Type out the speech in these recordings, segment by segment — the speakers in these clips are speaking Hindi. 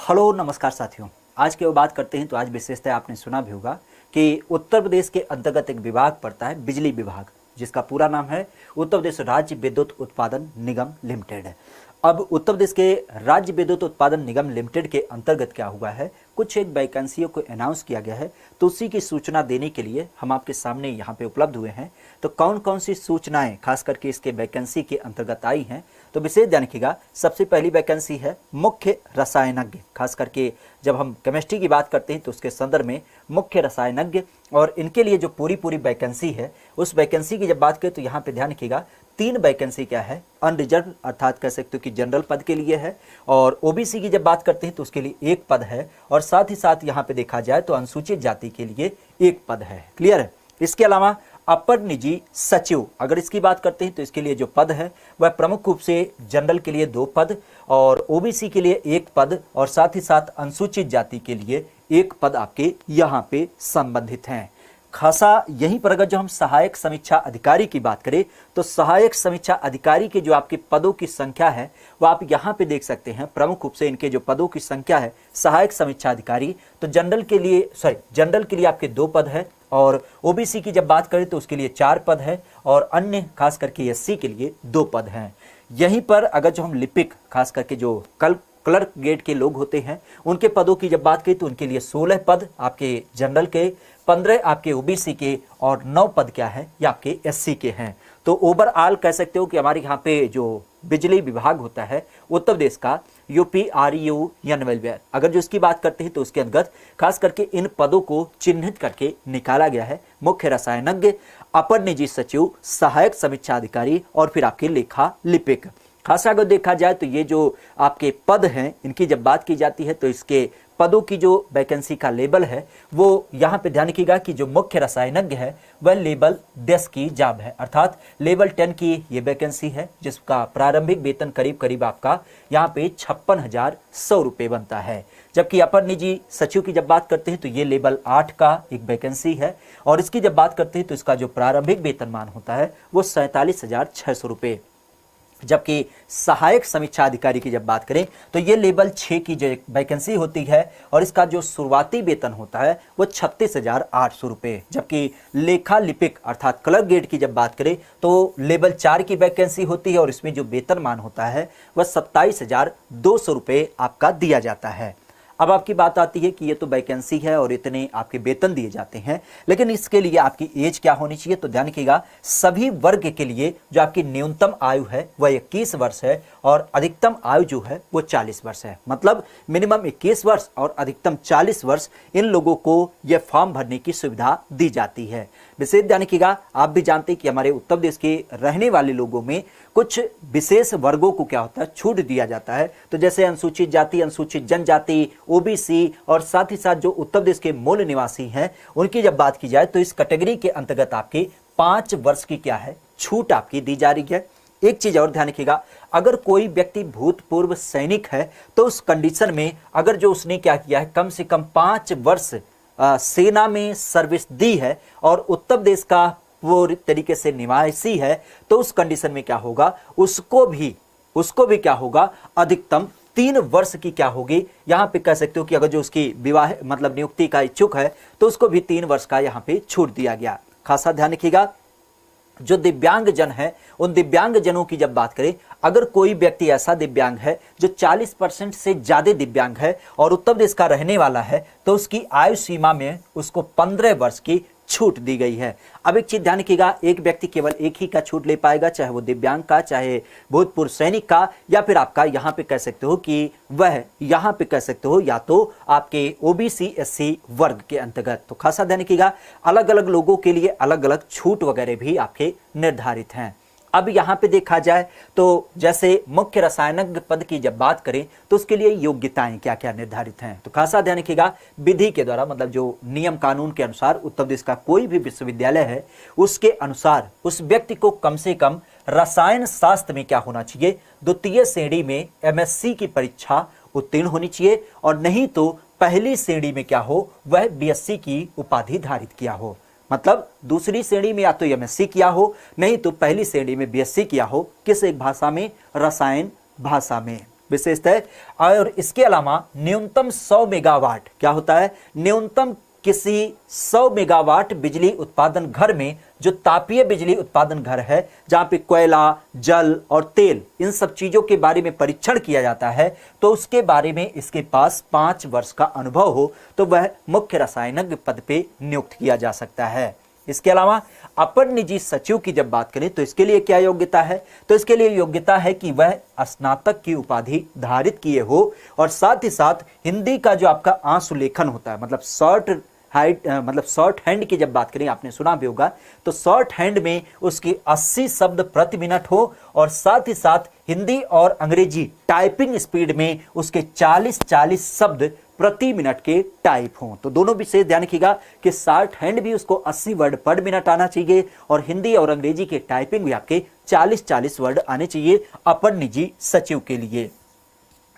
हेलो नमस्कार साथियों। आज की वो बात करते हैं तो आज विशेषतः आपने सुना भी होगा कि उत्तर प्रदेश के अंतर्गत एक विभाग पड़ता है बिजली विभाग, जिसका पूरा नाम है उत्तर प्रदेश राज्य विद्युत उत्पादन निगम लिमिटेड। अब उत्तर प्रदेश के राज्य विद्युत उत्पादन निगम लिमिटेड के अंतर्गत क्या हुआ है, कुछ एक वैकेंसियों को अनाउंस किया गया है, तो उसी की सूचना देने के लिए हम आपके सामने यहाँ पे उपलब्ध हुए हैं। तो कौन कौन सी सूचनाएं खास करके इसके वैकेंसी के अंतर्गत आई हैं, तो विशेष ध्यान रखिएगा। सबसे पहली वैकेंसी है मुख्य रसायनज्ञ। खास करके जब हम केमिस्ट्री की बात करते हैं तो उसके संदर्भ में मुख्य रसायनज्ञ, और इनके लिए जो पूरी वैकेंसी है, उस वैकेंसी की जब बात करें तो यहाँ पे ध्यान रखिएगा 3 वैकेंसी क्या है, अनरिजर्व अर्थात कह सकते हो कि जनरल पद के लिए है, और ओबीसी की जब बात करते हैं तो उसके लिए 1 पद है, और साथ ही साथ यहाँ पे देखा जाए तो अनुसूचित जाति के लिए 1 पद है। क्लियर है। इसके अलावा अपर निजी सचिव, अगर इसकी बात करते हैं तो इसके लिए जो पद है वह प्रमुख रूप से जनरल के लिए 2 पद, और ओबीसी के लिए 1 पद, और साथ ही साथ अनुसूचित जाति के लिए 1 पद आपके यहाँ पे संबंधित हैं। खासा यहीं पर अगर जो हम सहायक समीक्षा अधिकारी की बात करें तो सहायक समीक्षा अधिकारी के जो आपके पदों की संख्या है वो आप यहाँ पे देख सकते हैं। प्रमुख रूप से इनके जो पदों की संख्या है सहायक समीक्षा अधिकारी, तो जनरल के लिए आपके 2 पद है, और ओबीसी की जब बात करें तो उसके लिए 4 पद है, और अन्य खास करके एससी के लिए 2 पद हैं। यहीं पर अगर जो हम लिपिक खास करके जो क्लर्क ग्रेड के लोग होते हैं उनके पदों की जब बात करें तो उनके लिए 16 पद आपके जनरल के, 15 आपके ओबीसी के, और 9 पद क्या है ये आपके एससी के हैं। तो ओवरऑल कह सकते हो कि हमारे यहाँ पे जो बिजली विभाग होता है उत्तर प्रदेश का, यूपीआरयूएन वेलफेयर, अगर जो इसकी बात करते हैं तो उसके अंतर्गत खास करके इन पदों को चिन्हित करके निकाला गया है। मुख्य रसायनज्ञ, अपर निजी सचिव, सहायक समीक्षा अधिकारी, और फिर आपके लेखा लिपिक। खासा अगर देखा जाए तो ये जो आपके पद हैं इनकी जब बात की जाती है तो इसके पदों की जो वैकेंसी का लेबल है वो यहाँ पे ध्यान रखिएगा कि जो मुख्य रसायनज्ञ है वह लेबल 10 की जॉब है, अर्थात लेवल 10 की ये वैकेंसी है, जिसका प्रारंभिक वेतन करीब आपका यहाँ पे 56,100 रुपये बनता है। जबकि अपर निजी सचिव की जब बात करते हैं तो ये लेवल 8 का एक वैकेंसी है, और इसकी जब बात करते हैं तो इसका जो प्रारंभिक वेतनमान होता है वो 47,600 रुपये। जबकि सहायक समीक्षा अधिकारी की जब बात करें तो ये लेवल 6 की जो वैकेंसी होती है, और इसका जो शुरुआती वेतन होता है वो 36,800 रुपये। जबकि लेखा लिपिक अर्थात क्लर्क ग्रेड की जब बात करें तो लेवल 4 की वैकेंसी होती है, और इसमें जो वेतनमान होता है वह 27,200 रुपये आपका दिया जाता है। अब आपकी बात आती है कि ये तो वैकेंसी है और इतने आपके वेतन दिए जाते हैं, लेकिन इसके लिए आपकी एज क्या होनी चाहिए, तो ध्यान रखिएगा सभी वर्ग के लिए जो आपकी न्यूनतम आयु है वह 21 वर्ष है, और अधिकतम आयु जो है वो 40 वर्ष है। मतलब मिनिमम 21 वर्ष और अधिकतम 40 वर्ष इन लोगों को यह फॉर्म भरने की सुविधा दी जाती है। विशेष ध्यान रखिएगा, आप भी जानते हैं कि हमारे उत्तर प्रदेश के रहने वाले लोगों में कुछ विशेष वर्गों को क्या होता है, छूट दिया जाता है। तो जैसे अनुसूचित जाति, अनुसूचित जनजाति, ओबीसी, और साथ ही साथ जो उत्तर प्रदेश के मूल निवासी हैं उनकी जब बात की जाए तो इस कैटेगरी के अंतर्गत आपकी 5 वर्ष की क्या है छूट आपकी दी जा रही है। एक चीज और ध्यान रखिएगा, अगर कोई व्यक्ति भूतपूर्व सैनिक है तो उस कंडीशन में अगर जो उसने क्या किया है कम से कम 5 वर्ष सेना में सर्विस दी है और उत्तर प्रदेश का पूरी तरीके से निवासी है, तो उस कंडीशन में क्या होगा, उसको भी क्या होगा, अधिकतम 3 वर्ष की क्या होगी, यहाँ पे कह सकते हो कि अगर जो उसकी विवाह मतलब नियुक्ति का इच्छुक है तो उसको भी 3 वर्ष का यहाँ पे छूट दिया गया। खासा ध्यान रखिएगा, जो दिव्यांग जन है उन दिव्यांग जनों की जब बात करें, अगर कोई व्यक्ति ऐसा दिव्यांग है जो 40% से ज्यादा दिव्यांग है और उत्तर प्रदेश का रहने वाला है, तो उसकी आयु सीमा में उसको 15 वर्ष की छूट दी गई है। अब एक चीज ध्यान रखिएगा, एक व्यक्ति केवल एक ही का छूट ले पाएगा, चाहे वो दिव्यांग का, चाहे भूतपूर्व सैनिक का, या फिर आपका यहाँ पे कह सकते हो कि वह यहाँ पे कह सकते हो या तो आपके ओबीसी एससी वर्ग के अंतर्गत। तो खासा ध्यान रखिएगा, अलग अलग लोगों के लिए अलग अलग छूट वगैरह भी आपके निर्धारित हैं। अब यहाँ पे देखा जाए तो जैसे मुख्य रसायनज्ञ पद की जब बात करें तो उसके लिए योग्यताएं क्या क्या निर्धारित हैं, तो खासा ध्यान रखिएगा, विधि के द्वारा मतलब जो नियम कानून के अनुसार उत्तर प्रदेश का कोई भी विश्वविद्यालय है उसके अनुसार उस व्यक्ति को कम से कम रसायन शास्त्र में क्या होना चाहिए, 2य श्रेणी में एमएससी की परीक्षा उत्तीर्ण होनी चाहिए, और नहीं तो पहली श्रेणी में क्या हो, वह बीएससी की उपाधि धारित किया हो। मतलब दूसरी श्रेणी में या तो एमएससी किया हो, नहीं तो पहली श्रेणी में बीएससी किया हो, किस एक भाषा में, रसायन भाषा में। विशेषतः। और इसके अलावा न्यूनतम 100 मेगावाट क्या होता है, न्यूनतम किसी 100 मेगावाट बिजली उत्पादन घर में, जो तापीय बिजली उत्पादन घर है जहां पे कोयला, जल और तेल इन सब चीजों के बारे में परीक्षण किया जाता है, तो उसके बारे में इसके पास 5 वर्ष का अनुभव हो तो वह मुख्य रसायनज्ञ पद पे नियुक्त किया जा सकता है। इसके अलावा अपर निजी सचिव की जब बात करें तो इसके लिए क्या योग्यता है, तो इसके लिए योग्यता है कि वह स्नातक की उपाधि धारित किए हो और साथ ही साथ हिंदी का जो आपका आंसू लेखन होता है, मतलब शॉर्ट हैंड की जब बात करें, आपने सुना भी होगा, तो शॉर्ट हैंड में उसकी 80 शब्द प्रति मिनट हो और साथ ही साथ हिंदी और अंग्रेजी टाइपिंग स्पीड में उसके 40 शब्द प्रति मिनट के टाइप हों। तो दोनों विशेष ध्यान रखिएगा कि शॉर्ट हैंड भी उसको 80 वर्ड पर मिनट आना चाहिए और हिंदी और अंग्रेजी के टाइपिंग भी आपके 40 वर्ड आने चाहिए अपर निजी सचिव के लिए।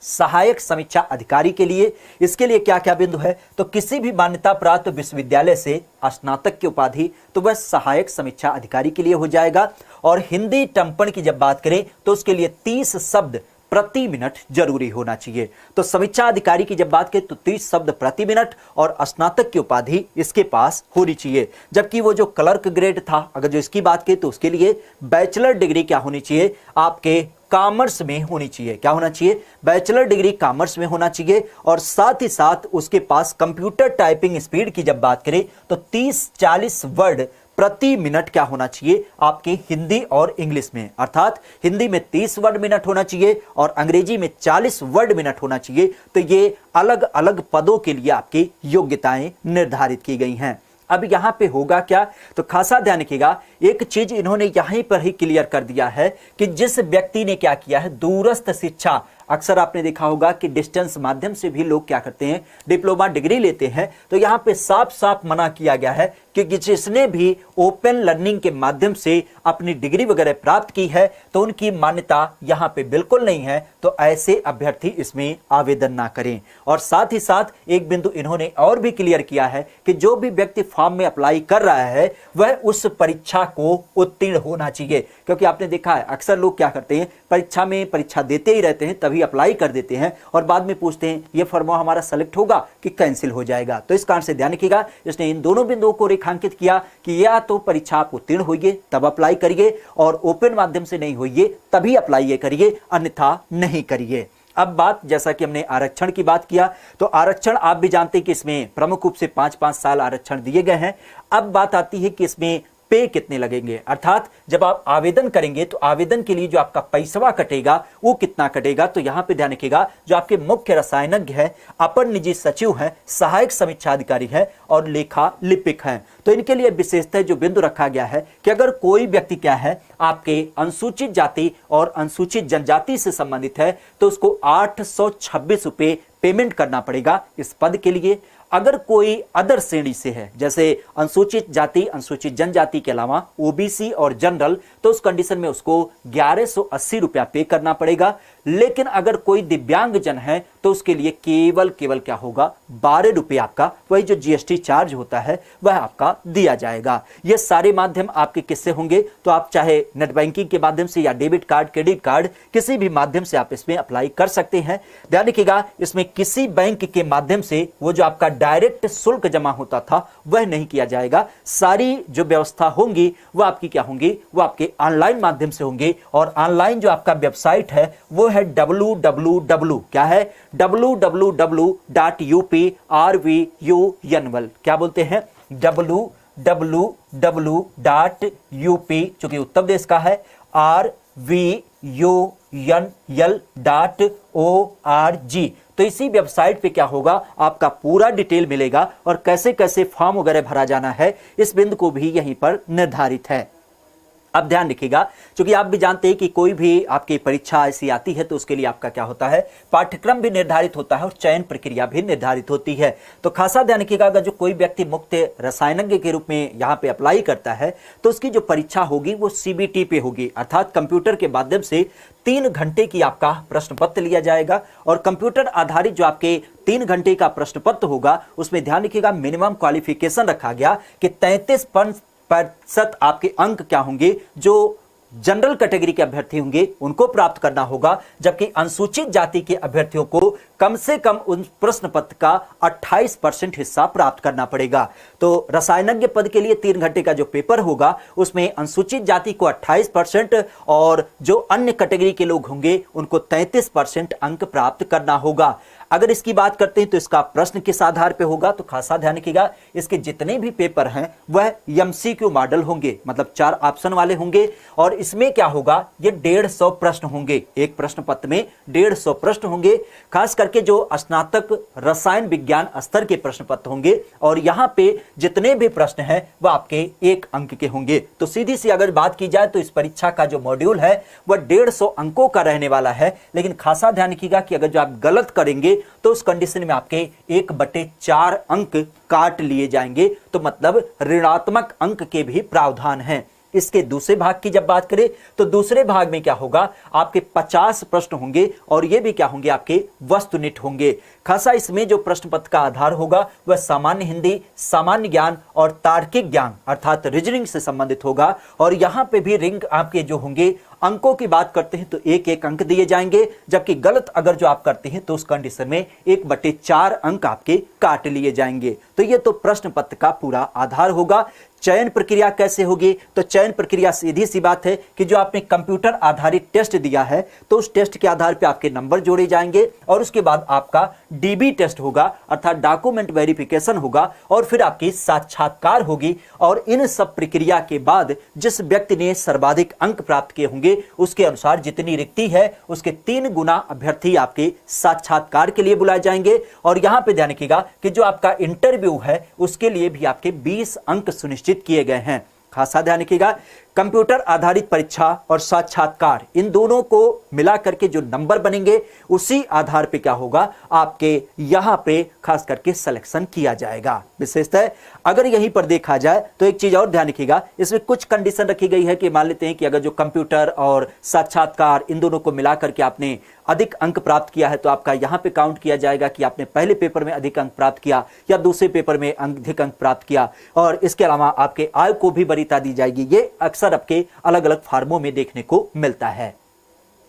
सहायक समीक्षा अधिकारी के लिए, इसके लिए क्या क्या बिंदु है, तो किसी भी मान्यता प्राप्त विश्वविद्यालय से स्नातक की उपाधि, तो वह सहायक समीक्षा अधिकारी के लिए हो जाएगा। और हिंदी टंपन की जब बात करें तो उसके लिए 30 शब्द प्रति मिनट जरूरी होना चाहिए। तो समीक्षा अधिकारी की जब बात करें तो 30 शब्द प्रति मिनट और स्नातक की उपाधि इसके पास होनी चाहिए। जबकि वो जो क्लर्क ग्रेड था, अगर जो इसकी बात करें तो उसके लिए बैचलर डिग्री क्या होनी चाहिए, आपके कॉमर्स में होनी चाहिए। क्या होना चाहिए, बैचलर डिग्री कॉमर्स में होना चाहिए। और साथ ही साथ उसके पास कंप्यूटर टाइपिंग स्पीड की जब बात करें तो 30-40 वर्ड प्रति मिनट क्या होना चाहिए, आपकी हिंदी और इंग्लिश में, अर्थात हिंदी में 30 वर्ड मिनट होना चाहिए और अंग्रेजी में 40 वर्ड मिनट होना चाहिए। तो ये अलग अलग पदों के लिए आपकी योग्यताएं निर्धारित की गई हैं। अब यहां पे होगा क्या, तो खासा ध्यान रखिएगा, एक चीज इन्होंने यहीं पर ही क्लियर कर दिया है कि जिस व्यक्ति ने क्या किया है, दूरस्थ शिक्षा, अक्सर आपने देखा होगा कि डिस्टेंस माध्यम से भी लोग क्या करते हैं, डिप्लोमा डिग्री लेते हैं, तो यहां पे साफ साफ मना किया गया है कि जिसने भी ओपन लर्निंग के माध्यम से अपनी डिग्री वगैरह प्राप्त की है तो उनकी मान्यता यहां पे बिल्कुल नहीं है, तो ऐसे अभ्यर्थी इसमें आवेदन ना करें। और साथ ही साथ एक बिंदु इन्होंने और भी क्लियर किया है कि जो भी व्यक्ति फॉर्म में अप्लाई कर रहा है वह उस परीक्षा को उत्तीर्ण होना चाहिए। क्योंकि आपने देखा है अक्सर लोग क्या करते हैं, परीक्षा देते ही रहते हैं, तभी अप्लाई कर देते हैं और बाद में पूछते हैं ये फॉर्म हमारा सेलेक्ट होगा कि कैंसिल हो जाएगा। तो इस कारण से ध्यान रखिएगा, इसने इन दोनों बिंदुओं को रेखांकित किया कि या तो परीक्षा आप उत्तीर्ण होइए तब अप्लाई करिए और ओपन माध्यम से नहीं होइए तभी अप्लाई करिए, अन्यथा नहीं करिए। अब बात, जैसा कि हमने आरक्षण की बात किया, तो आरक्षण आप भी जानते हैं कि इसमें प्रमुख रूप से 5-5 साल आरक्षण दिए गए हैं। अब बात आती है कि इसमें पे कितने लगेंगे, अर्थात जब आप आवेदन करेंगे तो आवेदन के लिए जो आपका पैसवा कटेगा वो कितना कटेगा। तो यहां पे ध्यान रखिएगा, जो आपके मुख्य रसायनज्ञ है, अपर निजी सचिव हैं, सहायक समीक्षा अधिकारी है और लेखा लिपिक हैं, तो इनके लिए विशेषतः जो बिंदु रखा गया है कि अगर कोई व्यक्ति क्या है, आपके अनुसूचित जाति और अनुसूचित जनजाति से संबंधित है तो उसको 826 रुपए पेमेंट करना पड़ेगा इस पद के लिए। अगर कोई अदर श्रेणी से है, जैसे अनुसूचित जाति, अनुसूचित जनजाति के अलावा ओबीसी और जनरल, तो उस कंडीशन में उसको 1180 रुपया पे करना पड़ेगा। लेकिन अगर कोई दिव्यांग जन है तो उसके लिए केवल क्या होगा, 12 रुपये आपका वही जो जीएसटी चार्ज होता है वह आपका दिया जाएगा। ये सारे माध्यम आपके किससे होंगे, तो आप चाहे नेट बैंकिंग के माध्यम से या डेबिट कार्ड, क्रेडिट कार्ड, किसी भी माध्यम से आप इसमें अप्लाई कर सकते हैं। ध्यान रखिएगा, इसमें किसी बैंक के माध्यम से वो जो आपका डायरेक्ट शुल्क जमा होता था वह नहीं किया जाएगा। सारी जो व्यवस्था होंगी वह आपकी क्या होंगी, वो आपके ऑनलाइन माध्यम से होंगे। और ऑनलाइन जो आपका वेबसाइट है वो है www, क्या है, www.uprvunl, क्या बोलते हैं, www.up, चूंकि उत्तर प्रदेश का है, rvunl.org। तो इसी वेबसाइट पे क्या होगा, आपका पूरा डिटेल मिलेगा और कैसे कैसे फॉर्म वगैरह भरा जाना है इस बिंदु को भी यहीं पर निर्धारित है। अब ध्यान रखिएगा, क्योंकि आप भी जानते हैं कि कोई भी आपकी परीक्षा ऐसी आती है तो उसके लिए आपका क्या होता है, पाठ्यक्रम भी निर्धारित होता है और चयन प्रक्रिया भी निर्धारित होती है। तो खासा ध्यान रखिएगा, अगर जो कोई व्यक्ति मुक्त रसायनज्ञ के रूप में यहाँ पे अप्लाई करता है तो उसकी जो परीक्षा होगी वो सीबीटी पे होगी, अर्थात कंप्यूटर के माध्यम से 3 घंटे की आपका प्रश्न पत्र लिया जाएगा। और कंप्यूटर आधारित जो आपके 3 घंटे का प्रश्न पत्र होगा उसमें ध्यान रखिएगा, मिनिमम क्वालिफिकेशन रखा गया कि 33% आपके अंक क्या होंगे, जो जनरल कैटेगरी के अभ्यर्थी होंगे उनको प्राप्त करना होगा, जबकि अनुसूचित जाति के अभ्यर्थियों को कम से कम उन प्रश्न पत्र का 28% हिस्सा प्राप्त करना पड़ेगा। तो रसायनज्ञ पद के लिए 3 घंटे का जो पेपर होगा उसमें अनुसूचित जाति को 28% और जो अन्य कैटेगरी के लोग होंगे उनको 33% अंक प्राप्त करना होगा। अगर इसकी बात करते हैं तो इसका प्रश्न किस आधार पे होगा, तो खासा ध्यान रखिएगा, इसके जितने भी पेपर हैं वह एमसीक्यू मॉडल होंगे, मतलब 4 ऑप्शन वाले होंगे। और इसमें क्या होगा, ये 150 प्रश्न होंगे, एक प्रश्न पत्र में 150 प्रश्न होंगे। खास करके जो स्नातक रसायन विज्ञान स्तर के प्रश्न पत्र होंगे और यहां पे जितने भी प्रश्न हैं वह आपके 1 अंक के होंगे। तो सीधी सी अगर बात की जाए तो इस परीक्षा का जो मॉड्यूल है वह 150 अंकों का रहने वाला है। लेकिन खासा ध्यान रखिएगा कि अगर जो आप गलत करेंगे तो उस कंडीशन में आपके 1/4 अंक काट लिए जाएंगे, तो मतलब ऋणात्मक अंक के भी प्रावधान हैं। इसके दूसरे भाग की जब बात करें तो दूसरे भाग में क्या होगा, आपके 50 प्रश्न होंगे और ये भी क्या होंगे, आपके वस्तुनिष्ठ होंगे। खासा इसमें जो प्रश्न पत्र का आधार होगा वह सामान्य हिंदी, सामान्य ज्ञान और तार्किक ज्ञान अर्थात रीजनिंग से संबंधित होगा। और यहां पे भी रिंग आपके जो होंगे, अंकों की बात करते हैं तो 1-1 अंक दिए जाएंगे, जबकि गलत अगर जो आप करते हैं तो उस कंडीशन में 1/4 अंक आपके काट लिए जाएंगे। तो ये तो प्रश्न पत्र का पूरा आधार होगा। चयन प्रक्रिया कैसे होगी, तो चयन प्रक्रिया सीधी सी बात है कि जो आपने कंप्यूटर आधारित टेस्ट दिया है तो उस टेस्ट के आधार पे आपके नंबर जोड़े जाएंगे और उसके बाद आपका डीबी टेस्ट होगा अर्थात डॉक्यूमेंट वेरिफिकेशन होगा और फिर आपकी साक्षात्कार होगी। और इन सब प्रक्रिया के बाद जिस व्यक्ति ने सर्वाधिक अंक प्राप्त किए होंगे उसके अनुसार जितनी रिक्ति है उसके 3 गुना अभ्यर्थी आपके साक्षात्कार के लिए बुलाए जाएंगे। और यहां पे ध्यान रखिएगा कि जो आपका इंटरव्यू है उसके लिए भी आपके 20 अंक सुनिश्चित किए गए हैं। खासा ध्यान रखिएगा, कंप्यूटर आधारित परीक्षा और साक्षात्कार इन दोनों को मिला करके जो नंबर बनेंगे उसी आधार पे क्या होगा, आपके यहां पे खास करके सिलेक्शन किया जाएगा। विशेषतः अगर यहीं पर देखा जाए तो एक चीज और ध्यान रखिएगा, इसमें कुछ कंडीशन रखी गई है कि मान लेते हैं कि अगर जो कंप्यूटर और साक्षात्कार इन दोनों को मिला करके आपने अधिक अंक प्राप्त किया है तो आपका यहां पे काउंट किया जाएगा कि आपने पहले पेपर में अधिक अंक प्राप्त किया या दूसरे पेपर में अधिक अंक प्राप्त किया। और इसके अलावा आपके आय को भी वरीयता दी जाएगी। ये अक्सर आपके अलग अलग फार्मों में देखने को मिलता है।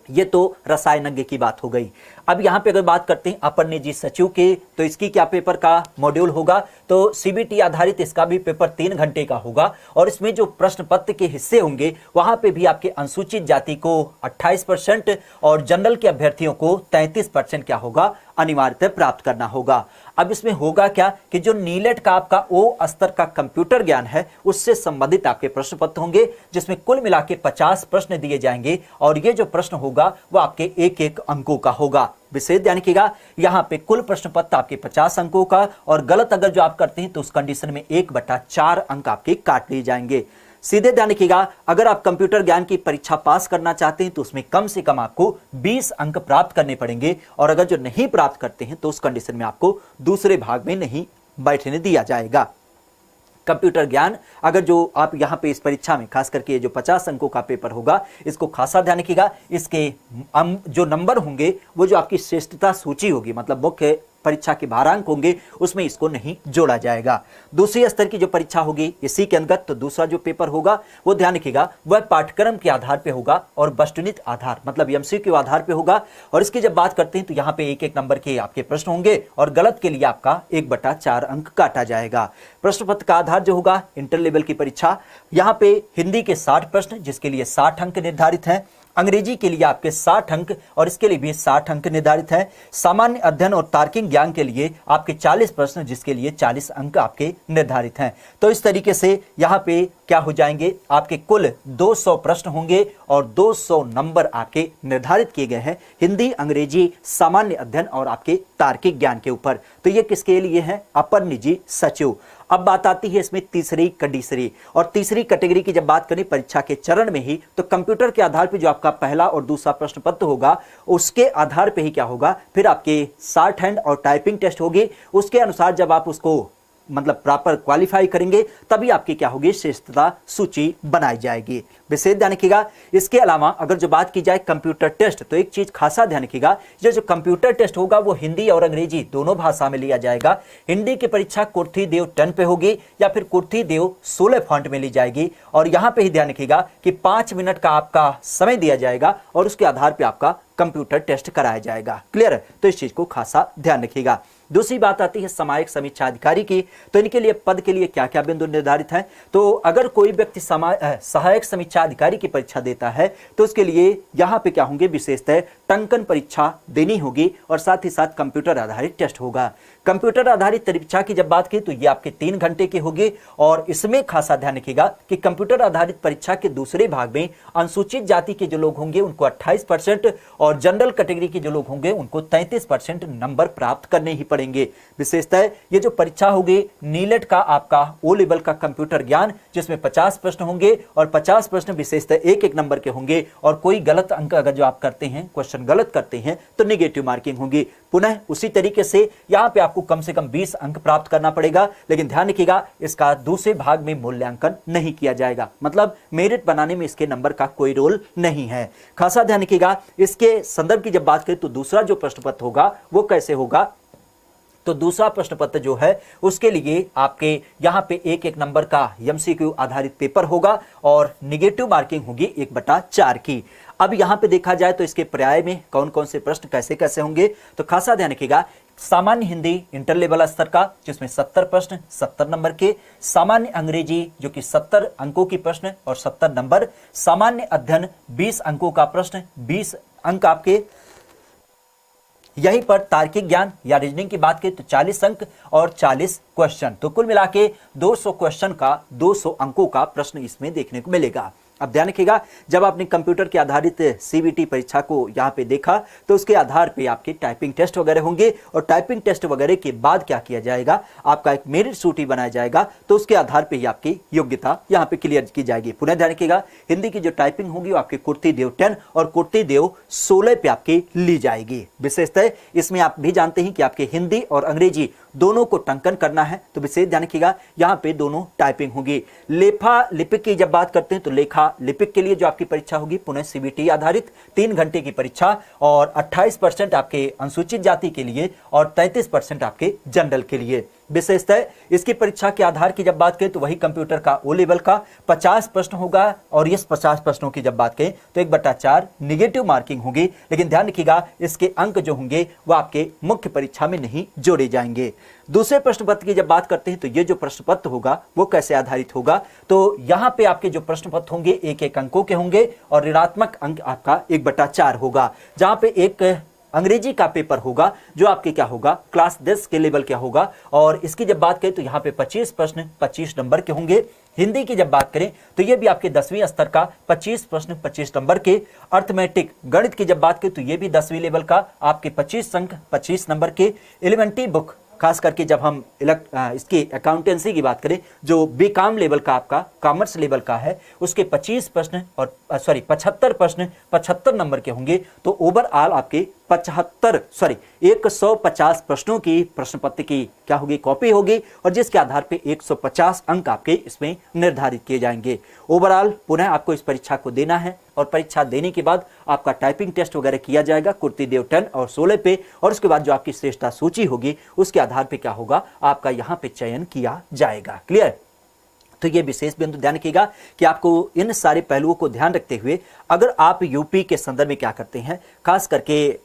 ये तो रसायनज्ञ की बात हो गई। अब यहां पे अगर बात करते हैं अपर निजी सचिव के, तो इसकी क्या पेपर का मॉड्यूल होगा, तो सीबीटी आधारित इसका भी पेपर 3 घंटे का होगा। और इसमें जो प्रश्न पत्र के हिस्से होंगे वहां पे भी आपके अनुसूचित जाति को 28% और जनरल के अभ्यर्थियों को 33% क्या होगा, अनिवार्यतः प्राप्त करना होगा। अब इसमें होगा क्या कि जो नीलेट का आपका ओ स्तर का कंप्यूटर ज्ञान है उससे संबंधित आपके प्रश्न पत्र होंगे, जिसमें कुल मिला के 50 प्रश्न दिए जाएंगे और ये जो प्रश्न होगा वो आपके 1-1 अंकों का होगा। विशेष ध्यान रखिएगा, यहाँ पे कुल प्रश्न पत्र आपके 50 अंकों का और गलत अगर जो आप करते हैं तो उस कंडीशन में 1/4 अंक आपके काट लिए जाएंगे। सीधे ध्यान रखिएगा, अगर आप कंप्यूटर ज्ञान की परीक्षा पास करना चाहते हैं तो उसमें कम से कम आपको 20 अंक प्राप्त करने पड़ेंगे और अगर जो नहीं प्राप्त करते हैं तो उस कंडीशन में आपको दूसरे भाग में नहीं बैठने दिया जाएगा। कंप्यूटर ज्ञान अगर जो आप यहां पे इस परीक्षा में खास करके जो 50 अंकों का पेपर होगा इसको खासा ध्यान रखिएगा, इसके जो नंबर होंगे वो जो आपकी श्रेष्ठता सूची होगी, मतलब मुख्य परीक्षा के भारांक होंगे उसमें इसको नहीं जोड़ा जाएगा। दूसरी स्तर की जो परीक्षा होगी इसी के अंतर्गत तो दूसरा जो पेपर होगा वो ध्यान रखिएगा वह पाठ्यक्रम के आधार पे होगा और वस्तुनिष्ठ आधार मतलब एमसीक्यू के आधार पे होगा। और इसकी जब बात करते हैं तो यहाँ पे 1-1 नंबर के आपके प्रश्न होंगे और गलत के लिए आपका 1/4 अंक काटा जाएगा। प्रश्न पत्र का आधार जो होगा इंटर लेवल की परीक्षा, यहाँ पे हिंदी के 60 प्रश्न जिसके लिए 60 अंक निर्धारित हैं, अंग्रेजी के लिए आपके 60 अंक और इसके लिए भी 60 अंक निर्धारित है, सामान्य अध्ययन और तार्किक ज्ञान के लिए आपके 40 प्रश्न जिसके लिए 40 अंक आपके निर्धारित हैं। तो इस तरीके से यहाँ पे क्या हो जाएंगे, आपके कुल 200 प्रश्न होंगे और 200 नंबर आपके निर्धारित किए गए हैं हिंदी, अंग्रेजी, सामान्य अध्ययन और आपके तार्किक ज्ञान के ऊपर। तो ये किसके लिए है, अपर निजी सचिव। अब बात आती है इसमें तीसरी कैटेगरी, और तीसरी कैटेगरी की जब बात करें परीक्षा के चरण में ही तो कंप्यूटर के आधार पे जो आपका पहला और दूसरा प्रश्न पत्र होगा उसके आधार पे ही क्या होगा, फिर आपके शॉर्ट हैंड और टाइपिंग टेस्ट होगी। उसके अनुसार जब आप उसको मतलब प्रॉपर क्वालिफाई करेंगे तभी आपकी क्या होगी, श्रेष्ठता सूची बनाई जाएगी। विशेष ध्यान रखिएगा। इसके अलावा अगर जो बात की जाए कंप्यूटर टेस्ट, तो एक चीज खासा ध्यान रखिएगा, जो कंप्यूटर टेस्ट होगा वो हिंदी और अंग्रेजी दोनों भाषा में लिया जाएगा। हिंदी की परीक्षा कुर्थी देव 10 पे होगी या फिर कुर्थी देव 16 फॉन्ट में ली जाएगी। और यहां पे ही ध्यान रखिएगा कि 5 मिनट का आपका समय दिया जाएगा और उसके आधार पर आपका कंप्यूटर टेस्ट कराया जाएगा। क्लियर है? तो इस चीज को खासा ध्यान रखिएगा। दूसरी बात आती है सहायक समीक्षा अधिकारी की। तो इनके लिए पद के लिए क्या क्या बिंदु निर्धारित हैं? तो अगर कोई व्यक्ति सहायक समीक्षा अधिकारी की परीक्षा देता है तो उसके लिए यहां पे क्या होंगे, विशेषतः टंकन परीक्षा देनी होगी और साथ ही साथ कंप्यूटर आधारित टेस्ट होगा। कंप्यूटर आधारित परीक्षा की जब बात की तो ये आपके 3 घंटे की होगी और इसमें खासा ध्यान रखिएगा कि कंप्यूटर आधारित परीक्षा के दूसरे भाग में अनुसूचित जाति के जो लोग होंगे उनको 28% और जनरल कैटेगरी के जो लोग होंगे उनको 33% नंबर प्राप्त करने ही पड़ेंगे। विशेषतः ये जो परीक्षा होगी नीलेट का आपका ओ लेवल का कंप्यूटर ज्ञान, जिसमें 50 प्रश्न होंगे और 50 प्रश्न विशेषतः एक नंबर के होंगे और कोई गलत अंक अगर जो आप करते हैं, क्वेश्चन गलत करते हैं तो नेगेटिव मार्किंग होगी। पुनः उसी तरीके से यहां पे आपको कम से कम 20 अंक प्राप्त करना पड़ेगा, लेकिन ध्यान रखिएगा इसका दूसरे भाग में मूल्यांकन नहीं किया जाएगा, मतलब मेरिट बनाने में इसके नंबर का कोई रोल नहीं है। खासा ध्यान रखिएगा। इसके संदर्भ की जब बात करें तो दूसरा जो प्रश्न पत्र होगा वो कैसे होगा, तो दूसरा प्रश्न पत्र जो है उसके लिए आपके यहां पे एक नंबर का एमसीक्यू आधारित पेपर होगा और निगेटिव मार्किंग होगी 1/4 की। अब यहां पे देखा जाए तो इसके पर्याय में कौन कौन से प्रश्न कैसे कैसे होंगे, तो खासा ध्यान रखिएगा। सामान्य हिंदी इंटर लेवल स्तर का जिसमें 70 प्रश्न 70 नंबर के, सामान्य अंग्रेजी जो कि 70 अंकों की प्रश्न और 70 नंबर, सामान्य अध्ययन 20 अंकों का प्रश्न 20 अंक आपके। यहीं पर तार्किक ज्ञान या रीजनिंग की बात करें तो 40 अंक और 40 क्वेश्चन, तो कुल मिला के 200 क्वेश्चन का 200 अंकों का प्रश्न इसमें देखने को मिलेगा। अब ध्यान रखिएगा, जब आपने कंप्यूटर के आधारित सीबीटी परीक्षा को यहाँ पे देखा तो उसके आधार पे आपके टाइपिंग टेस्ट वगैरह होंगे और टाइपिंग टेस्ट वगैरह के बाद क्या किया जाएगा, आपका एक मेरिट सूची बनाया जाएगा, तो उसके आधार पे ही आपकी योग्यता यहाँ पे क्लियर की जाएगी। पुनः ध्यान रखिएगा, हिंदी की जो टाइपिंग होगी वो आपके कुर्ती देव 10 और कुर्ती देव 16 पे आपकी ली जाएगी। विशेषतः इसमें आप भी जानते हैं कि आपके हिंदी और अंग्रेजी दोनों को टंकन करना है, तो विशेष ध्यान रखिएगा यहाँ पे दोनों टाइपिंग होगी। लेखा लिपिक की जब बात करते हैं तो लेखा लिपिक के लिए जो आपकी परीक्षा होगी पुनः सीबीटी आधारित 3 घंटे की परीक्षा और 28% आपके अनुसूचित जाति के लिए और 33% आपके जनरल के लिए। विशेषतः इसकी परीक्षा के आधार की जब बात करें तो वही कंप्यूटर का ओ लेवल का 50 प्रश्न होगा और इस 50 प्रश्नों की जब बात करें तो 1/4 निगेटिव मार्किंग होगी, लेकिन ध्यान रखिएगा इसके अंक जो होंगे वो आपके मुख्य परीक्षा में नहीं जोड़े जाएंगे। दूसरे प्रश्न पत्र की जब बात करते हैं तो ये जो प्रश्न पत्र होगा वो कैसे आधारित होगा, तो यहाँ पे आपके जो प्रश्न पत्र होंगे एक अंकों के होंगे और ऋणात्मक अंक आपका 1/4 होगा, जहां पे एक अंग्रेजी का पेपर होगा जो आपके क्या होगा, क्लास 10 के लेवल क्या होगा और इसकी जब बात करें तो यहाँ पे 25 प्रश्न 25 नंबर के होंगे। हिंदी की जब बात करें तो ये भी आपके 10वीं स्तर का 25 प्रश्न 25 नंबर के। अर्थमेटिक गणित की जब बात करें तो ये भी 10वीं लेवल का आपके 25 अंक 25 नंबर के। एलिमेंट्री बुक खास करके जब हम इसकी अकाउंटेंसी की बात करें जो बीकॉम लेवल का आपका कॉमर्स लेवल का है उसके 25 प्रश्न और 75 प्रश्न 75 नंबर के होंगे, तो ओवरऑल आपके 150 प्रश्नों की प्रश्न पत्र की क्या होगी, कॉपी होगी और जिसके आधार पे 150 अंक आपके इसमें निर्धारित किए जाएंगे। ओवरऑल पुनः आपको इस परीक्षा को देना है और परीक्षा देने के बाद आपका टाइपिंग टेस्ट वगैरह किया जाएगा कुर्ती देव 10 और 16 पे और उसके बाद जो आपकी श्रेष्ठता सूची होगी उसके आधार पे क्या होगा, आपका यहाँ पे चयन किया जाएगा। क्लियर? तो ये विशेष बिंदु ध्यान रखिएगा कि आपको इन सारे पहलुओं को ध्यान रखते हुए अगर आप यूपी के संदर्भ में क्या करते हैं, खास करके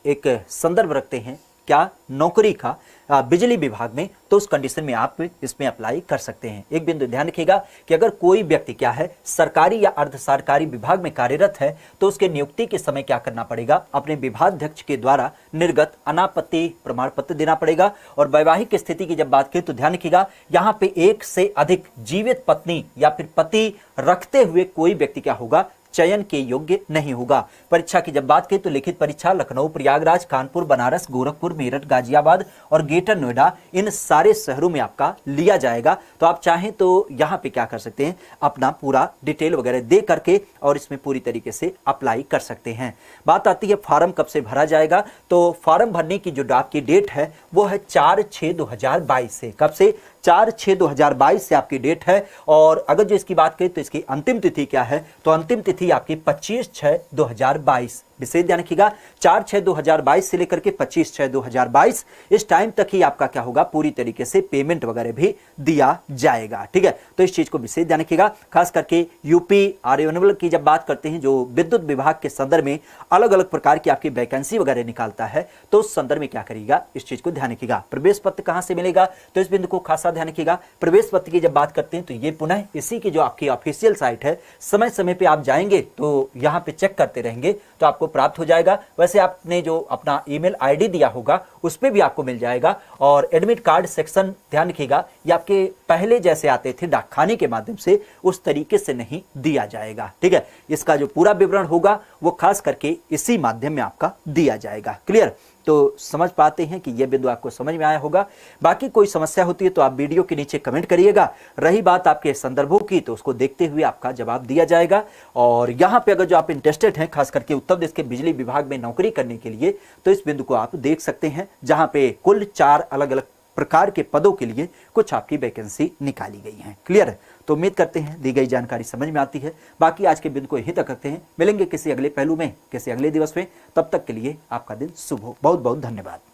एक संदर्भ रखते हैं क्या, नौकरी का बिजली विभाग में, तो उस कंडीशन में आप इसमें अप्लाई कर सकते हैं। एक बिंदु ध्यान रखिएगा कि अगर कोई व्यक्ति क्या है सरकारी या अर्ध सरकारी विभाग में कार्यरत है तो उसके नियुक्ति के समय क्या करना पड़ेगा, अपने विभागाध्यक्ष के द्वारा निर्गत अनापत्ति प्रमाण पत्र देना पड़ेगा। और वैवाहिक स्थिति की जब बात करें तो ध्यान रखिएगा यहाँ पे एक से अधिक जीवित पत्नी या फिर पति रखते हुए कोई व्यक्ति क्या होगा, चयन के योग्य नहीं होगा। परीक्षा की जब बात करें तो लिखित परीक्षा लखनऊ, प्रयागराज, कानपुर, बनारस, गोरखपुर, मेरठ, गाजियाबाद और ग्रेटर नोएडा, इन सारे शहरों में आपका लिया जाएगा। तो आप चाहें तो यहाँ पे क्या कर सकते हैं, अपना पूरा डिटेल वगैरह दे करके और इसमें पूरी तरीके से अप्लाई कर सकते हैं। बात आती है फॉर्म कब से भरा जाएगा, तो फॉर्म भरने की जो आपकी डेट है वो है 4/6/2022 से। कब से? 4/6/2022 से आपकी डेट है। और अगर जो इसकी बात करें तो इसकी अंतिम तिथि क्या है, तो अंतिम तिथि आपकी 25/6/2022। विशेष ध्यान रखिएगा, 4/6/2022 से लेकर के 25/6/2022 इस टाइम तक ही आपका क्या होगा, पूरी तरीके से पेमेंट वगैरह भी दिया जाएगा। ठीक है, तो इस चीज को विशेष ध्यान रखिएगा। खास करके यूपी आरएनएल की जब बात करते हैं, जो विद्युत विभाग के संदर्भ में अलग अलग प्रकार की आपकी वैकेंसी वगैरह निकालता है, तो उस संदर्भ में क्या करिएगा, इस चीज को ध्यान रखिएगा। प्रवेश पत्र कहां से मिलेगा, तो इस बिंदु को खासा ध्यान रखिएगा। प्रवेश पत्र की जब बात करते हैं तो ये पुनः इसी की जो आपकी ऑफिशियल साइट है, समय समय पे आप जाएंगे तो यहाँ पे चेक करते रहेंगे तो आपको प्राप्त हो जाएगा। वैसे आपने जो अपना ईमेल आईडी दिया होगा उस पे भी आपको मिल जाएगा। और एडमिट कार्ड सेक्शन ध्यान रखिएगा, ये आपके पहले जैसे आते थे डाकखाने के माध्यम से, उस तरीके से नहीं दिया जाएगा। ठीक है, इसका जो पूरा विवरण होगा वो खास करके इसी माध्यम में आपका दिया जाएगा। क्लियर? तो समझ पाते हैं कि यह बिंदु आपको समझ में आया होगा। बाकी कोई समस्या होती है तो आप वीडियो के नीचे कमेंट करिएगा। रही बात आपके संदर्भों की, तो उसको देखते हुए आपका जवाब दिया जाएगा। और यहाँ पे अगर जो आप इंटरेस्टेड हैं खास करके उत्तर प्रदेश के बिजली विभाग में नौकरी करने के लिए, तो इस बिंदु को आप देख सकते हैं, जहां पे कुल 4 अलग अलग प्रकार के पदों के लिए कुछ आपकी वैकेंसी निकाली गई है। क्लियर है? तो उम्मीद करते हैं दी गई जानकारी समझ में आती है। बाकी आज के बिंदु को यहीं तक रखते हैं, मिलेंगे किसी अगले पहलू में, किसी अगले दिवस में। तब तक के लिए आपका दिन शुभ हो। बहुत बहुत धन्यवाद।